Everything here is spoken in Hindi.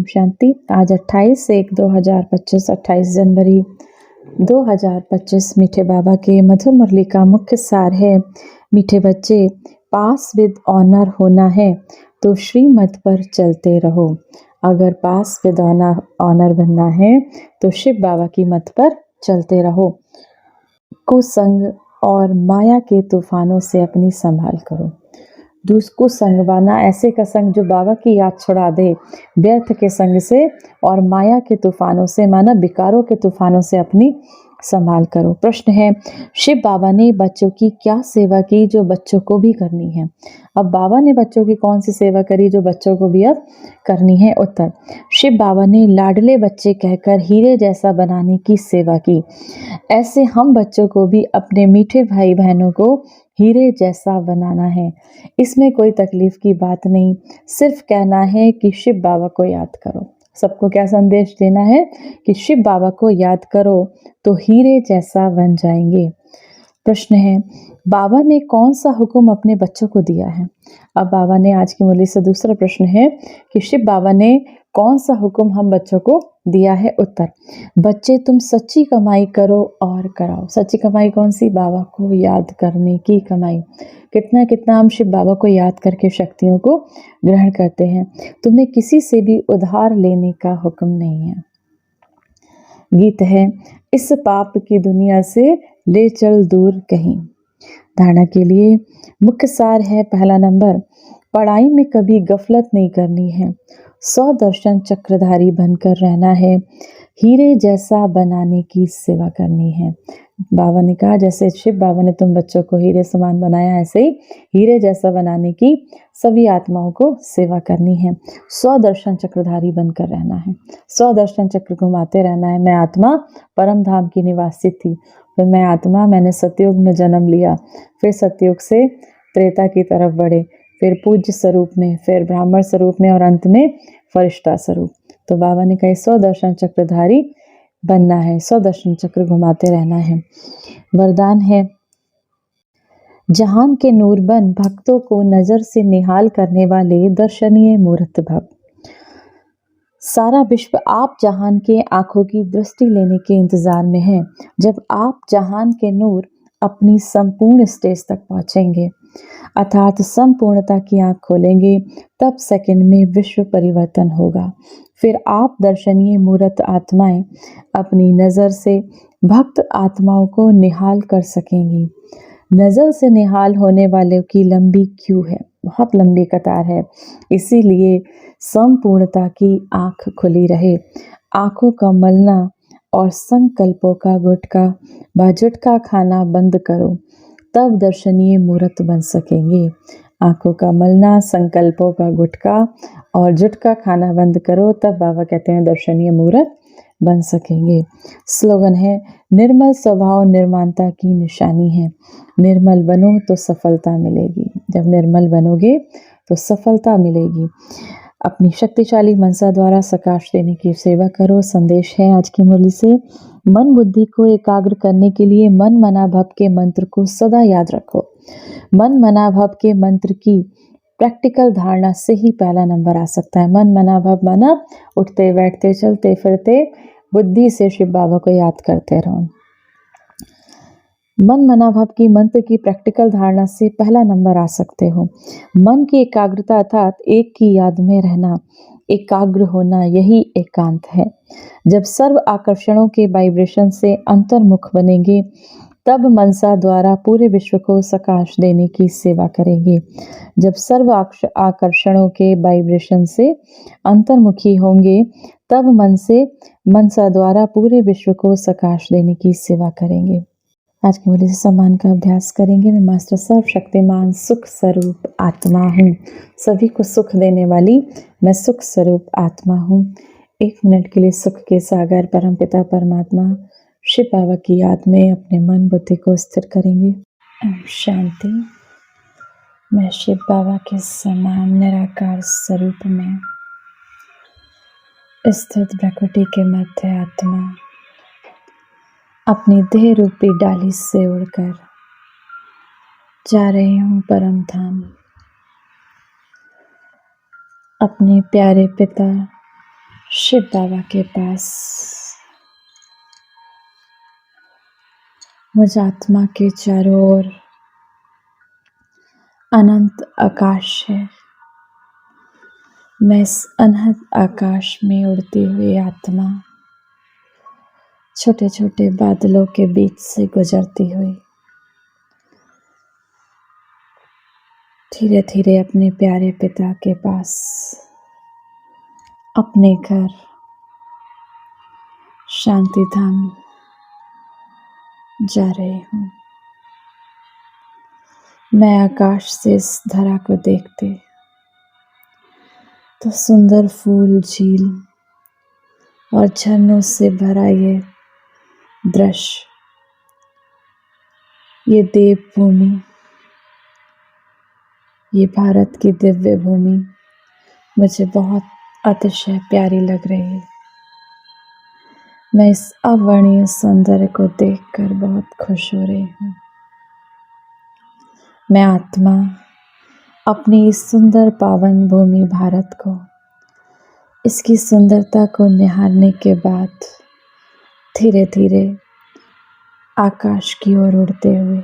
शांति। आज 28/1/2025 28 जनवरी 2025 मीठे बाबा के मधुर मुरली का मुख्य सार है। मीठे बच्चे, पास विद ऑनर होना है तो श्रीमत पर चलते रहो। अगर पास विद ऑनर बनना है तो शिव बाबा की मत पर चलते रहो। कुसंग और माया के तूफानों से अपनी संभाल करो। कुसंग माना ऐसे का संग जो बाबा की याद छुड़ा दे, व्यर्थ के संग से और माया के तूफानों से माना विकारों के तूफानों से अपनी संभाल करो। प्रश्न है, शिव बाबा ने बच्चों की क्या सेवा की जो बच्चों को भी करनी है? अब बाबा ने बच्चों की कौन सी सेवा करी जो बच्चों को भी अब करनी है? उत्तर, शिव बाबा ने लाडले बच्चे कहकर हीरे जैसा बनाने की सेवा की। ऐसे हम बच्चों को भी अपने मीठे भाई बहनों को हीरे जैसा बनाना है। इसमें कोई तकलीफ की बात नहीं, सिर्फ कहना है कि शिव बाबा को याद करो। सबको क्या संदेश देना है कि शिव बाबा को याद करो तो हीरे जैसा बन जाएंगे। प्रश्न है, बाबा ने कौन सा हुक्म अपने बच्चों को दिया है? अब बाबा ने आज की मुरली से दूसरा प्रश्न है कि शिव बाबा ने कौन सा हुक्म हम बच्चों को दिया है? उत्तर, बच्चे तुम सच्ची कमाई करो और कराओ। सच्ची कमाई कौन सी? बाबा को याद करने की कमाई। कितना कितना हम शिव बाबा को याद करके शक्तियों को ग्रहण करते हैं। तुम्हें किसी से भी उधार लेने का हुक्म नहीं है। गीत है, इस पाप की दुनिया से ले चल दूर कहीं। धारणा के लिए मुख्य सार है, पहला नंबर, पढ़ाई में कभी गफलत नहीं करनी है। 100 दर्शन चक्रधारी बनकर रहना है। हीरे जैसा बनाने की सेवा करनी है। बाबा ने कहा जैसे शिव बाबा ने तुम बच्चों को हीरे समान बनाया, ऐसे ही हीरे जैसा बनाने की सभी आत्माओं को सेवा करनी है। 100 दर्शन चक्रधारी बनकर रहना है। 100 दर्शन चक्र घुमाते रहना है। मैं आत्मा परम धाम की निवासी थी, फिर मैं आत्मा, मैंने सतयुग में जन्म लिया, फिर सतयुग से त्रेता की तरफ बढ़े, फिर पूज्य स्वरूप में, फिर ब्राह्मण स्वरूप में और अंत में फरिश्ता स्वरूप। तो बाबा ने कहा 100 दर्शन चक्रधारी बनना है, 100 दर्शन चक्र घुमाते रहना है। वरदान है, जहान के नूर बन भक्तों को नजर से निहाल करने वाले दर्शनीय मूर्त भव। सारा विश्व आप जहान के आंखों की दृष्टि लेने के इंतजार में है। जब आप जहान के नूर अपनी संपूर्ण स्टेज तक पहुंचेंगे अर्थात संपूर्णता की आंख खोलेंगे, तब सेकंड में विश्व परिवर्तन होगा। फिर आप दर्शनीय मूर्त आत्माएं अपनी नज़र से भक्त आत्माओं को निहाल कर सकेंगी। नज़र से निहाल होने वालों की लंबी क्यू है, बहुत लंबी कतार है। इसीलिए संपूर्णता की आंख खुली रहे। आंखों का मलना और संकल्पों का झुटका खाना बंद करो, तब दर्शनीय मूर्त बन सकेंगे। आंखों का मलना, संकल्पों का गुटका और झुटका खाना बंद करो, तब बाबा कहते हैं दर्शनीय मूर्त बन सकेंगे। स्लोगन है, निर्मल स्वभाव निर्माणता की निशानी है। निर्मल बनो तो सफलता मिलेगी। जब निर्मल बनोगे तो सफलता मिलेगी। अपनी शक्तिशाली मनसा द्वारा सकाश देने की सेवा करो। संदेश है आज की मुरली से, मन बुद्धि को एकाग्र करने के लिए मन मना भव के मंत्र को सदा याद रखो। मन मना भव के मंत्र की प्रैक्टिकल धारणा से ही पहला नंबर आ सकता है। मन मना भव माना उठते बैठते चलते फिरते बुद्धि से शिव बाबा को याद करते रहो। मन मना भव की मंत्र की प्रैक्टिकल धारणा से पहला नंबर आ सकते हो। मन की एकाग्रता अर्थात एक की याद में रहना, एकाग्र होना, यही एकांत है। जब सर्व आकर्षणों के वाइब्रेशन से अंतर्मुख बनेंगे, तब मनसा द्वारा पूरे विश्व को सकाश देने की सेवा करेंगे। जब सर्व आकर्षणों के वाइब्रेशन से अंतर्मुखी होंगे, तब मनसा द्वारा पूरे विश्व को सकाश देने की सेवा करेंगे। आज की मुरली से सम्मान का अभ्यास करेंगे। मैं मास्टर सर्वशक्तिमान सुख स्वरूप आत्मा हूँ। सभी को सुख देने वाली मैं सुख स्वरूप आत्मा हूँ। 1 मिनट के लिए सुख के सागर परमपिता परमात्मा शिव बाबा की याद में अपने मन बुद्धि को स्थिर करेंगे। शांति। मैं शिव बाबा के समान निराकार स्वरूप में स्थित प्रकृति के मध्य आत्मा अपनी देह रूपी डाली से उड़कर जा रही हूँ परम धाम। अपने प्यारे पिता शिव बाबा के पास मुझ आत्मा के चारों ओर अनंत आकाश है। मैं इस अनंत आकाश में उड़ती हुई आत्मा छोटे छोटे बादलों के बीच से गुजरती हुई धीरे धीरे अपने प्यारे पिता के पास अपने घर शांति धाम जा रही हूँ। मैं आकाश से इस धरा को देखते तो सुंदर फूल, झील और झरनों से भरा ये दृश्य, ये देवभूमि, ये भारत की दिव्य भूमि मुझे बहुत अतिशय प्यारी लग रही है। मैं इस अवर्णीय सौंदर्य को देखकर बहुत खुश हो रही हूँ। मैं आत्मा अपनी इस सुंदर पावन भूमि भारत को, इसकी सुंदरता को निहारने के बाद धीरे धीरे आकाश की ओर उड़ते हुए